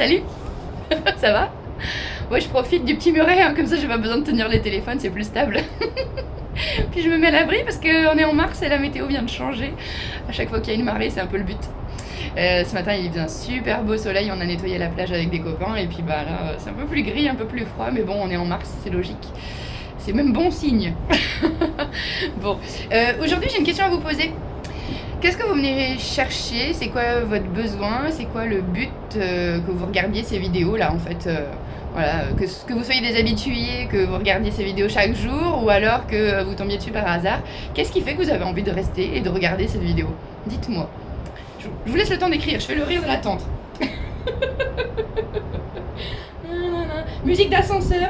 Salut. Ça va? Ouais, je profite du petit muret, hein, comme ça j'ai pas besoin de tenir les téléphones, c'est plus stable. Puis je me mets à l'abri parce qu'on est en mars et la météo vient de changer. À chaque fois qu'il y a une marée, c'est un peu le but. Ce matin il faisait un super beau soleil, on a nettoyé la plage avec des copains et puis bah là c'est un peu plus gris, un peu plus froid, mais bon on est en mars, c'est logique. C'est même bon signe. Bon, aujourd'hui j'ai une question à vous poser. Qu'est-ce que vous venez chercher? C'est quoi votre besoin? C'est quoi le but que vous regardiez ces vidéos là en fait voilà, que vous soyez des habitués, que vous regardiez ces vidéos chaque jour ou alors que vous tombiez dessus par hasard. Qu'est-ce qui fait que vous avez envie de rester et de regarder cette vidéo? Dites-moi. Je vous laisse le temps d'écrire, je fais le rire de l'attente. Musique d'ascenseur.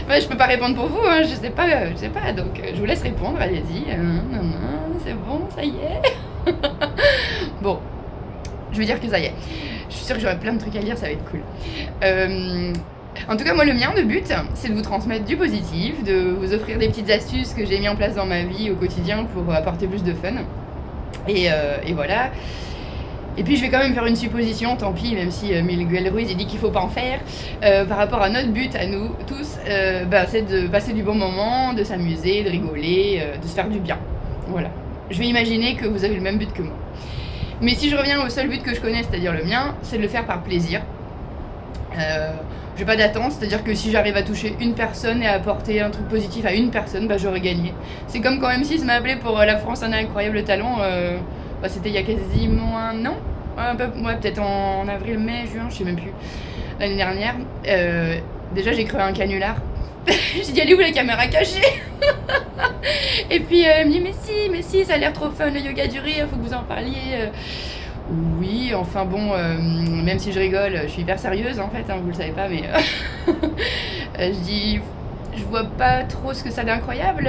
Ouais, je peux pas répondre pour vous, hein, je sais pas, donc je vous laisse répondre, allez-y. C'est bon, ça y est. Bon, je vais dire que ça y est. Je suis sûre que j'aurai plein de trucs à lire, ça va être cool. En tout cas, moi, le mien, le but, c'est de vous transmettre du positif, de vous offrir des petites astuces que j'ai mis en place dans ma vie au quotidien pour apporter plus de fun. Et voilà. Et puis je vais quand même faire une supposition, tant pis, même si Miguel Ruiz dit qu'il faut pas en faire, par rapport à notre but à nous tous, c'est de passer du bon moment, de s'amuser, de rigoler, de se faire du bien. Voilà. Je vais imaginer que vous avez le même but que moi. Mais si je reviens au seul but que je connais, c'est-à-dire le mien, c'est de le faire par plaisir. J'ai pas d'attente, c'est-à-dire que si j'arrive à toucher une personne et à apporter un truc positif à une personne, j'aurais gagné. C'est comme quand M6 m'a appelé pour La France a un incroyable talent. C'était il y a quasiment un an, ouais, peut-être en avril, mai, juin, je sais même plus, l'année dernière. Déjà j'ai créé un canular. J'ai dit, elle est où la caméra cachée? Et puis elle me dit, mais si, ça a l'air trop fun le yoga du rire, faut que vous en parliez. Oui, enfin bon, même si je rigole, je suis hyper sérieuse en fait, hein, vous le savez pas, mais je dis, je vois pas trop ce que ça d'incroyable.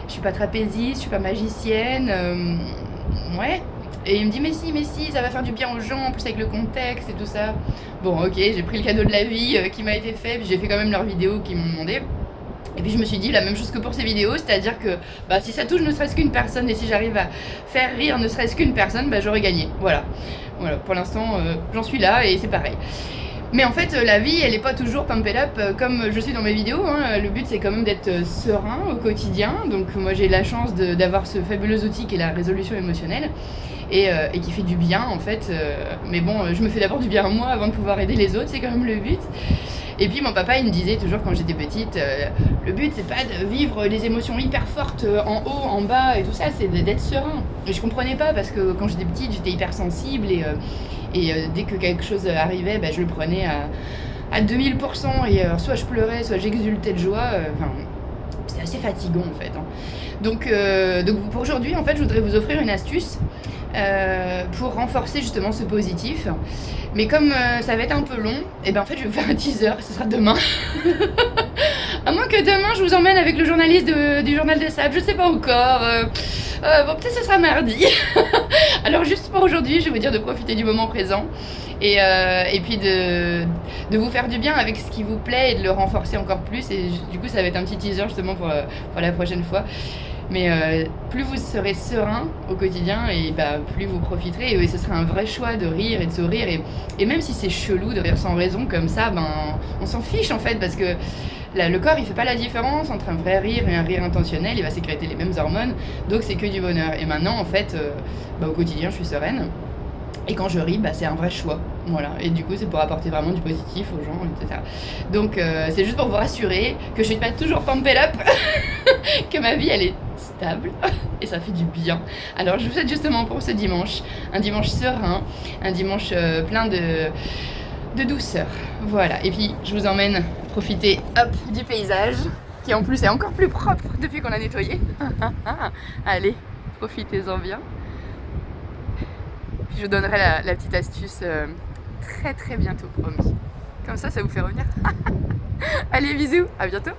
Je suis pas trapéziste, je suis pas magicienne. Ouais. Et il me dit mais si, ça va faire du bien aux gens, en plus avec le contexte et tout ça. Bon ok, j'ai pris le cadeau de la vie qui m'a été fait, puis j'ai fait quand même leurs vidéos qu'ils m'ont demandé. Et puis je me suis dit la même chose que pour ces vidéos, c'est-à-dire que si ça touche ne serait-ce qu'une personne et si j'arrive à faire rire ne serait-ce qu'une personne, j'aurais gagné. Voilà, pour l'instant j'en suis là et c'est pareil. Mais en fait, la vie, elle n'est pas toujours pump it up comme je suis dans mes vidéos. Hein. Le but, c'est quand même d'être serein au quotidien. Donc moi, j'ai la chance d'avoir ce fabuleux outil qui est la résolution émotionnelle et qui fait du bien, en fait. Mais bon, je me fais d'abord du bien à moi avant de pouvoir aider les autres, c'est quand même le but. Et puis mon papa, il me disait toujours quand j'étais petite, le but, c'est pas de vivre les émotions hyper fortes en haut, en bas et tout ça, c'est d'être serein. Et je comprenais pas parce que quand j'étais petite, j'étais hyper sensible et dès que quelque chose arrivait, je le prenais à 2000% et soit je pleurais, soit j'exultais de joie. C'était assez fatigant en fait. Hein. Donc pour aujourd'hui, en fait, je voudrais vous offrir une astuce pour renforcer justement ce positif. Mais comme ça va être un peu long, en fait, je vais vous faire un teaser, ce sera demain. À moins que demain, je vous emmène avec le journaliste du Journal des Sables, je sais pas encore. Peut-être ce sera mardi. Alors juste pour aujourd'hui, je vais vous dire de profiter du moment présent et puis de vous faire du bien avec ce qui vous plaît et de le renforcer encore plus. Et du coup, ça va être un petit teaser justement pour la prochaine fois. Mais plus vous serez serein au quotidien et plus vous profiterez et ce sera un vrai choix de rire et de sourire et même si c'est chelou de rire sans raison comme ça, on s'en fiche en fait parce que le corps il fait pas la différence entre un vrai rire et un rire intentionnel, il va sécréter les mêmes hormones, donc c'est que du bonheur. Et maintenant en fait, au quotidien je suis sereine et quand je ris, c'est un vrai choix. Voilà. Et du coup, c'est pour apporter vraiment du positif aux gens, etc. Donc, c'est juste pour vous rassurer que je suis pas toujours pumped up, que ma vie, elle est stable et ça fait du bien. Alors, je vous souhaite justement pour ce dimanche, un dimanche serein, un dimanche plein de douceur. Voilà. Et puis, je vous emmène profiter, du paysage, qui en plus est encore plus propre depuis qu'on a nettoyé. Allez, profitez-en bien. Je vous donnerai la petite astuce très très bientôt, promis. Comme ça vous fait revenir. Allez, bisous, à bientôt.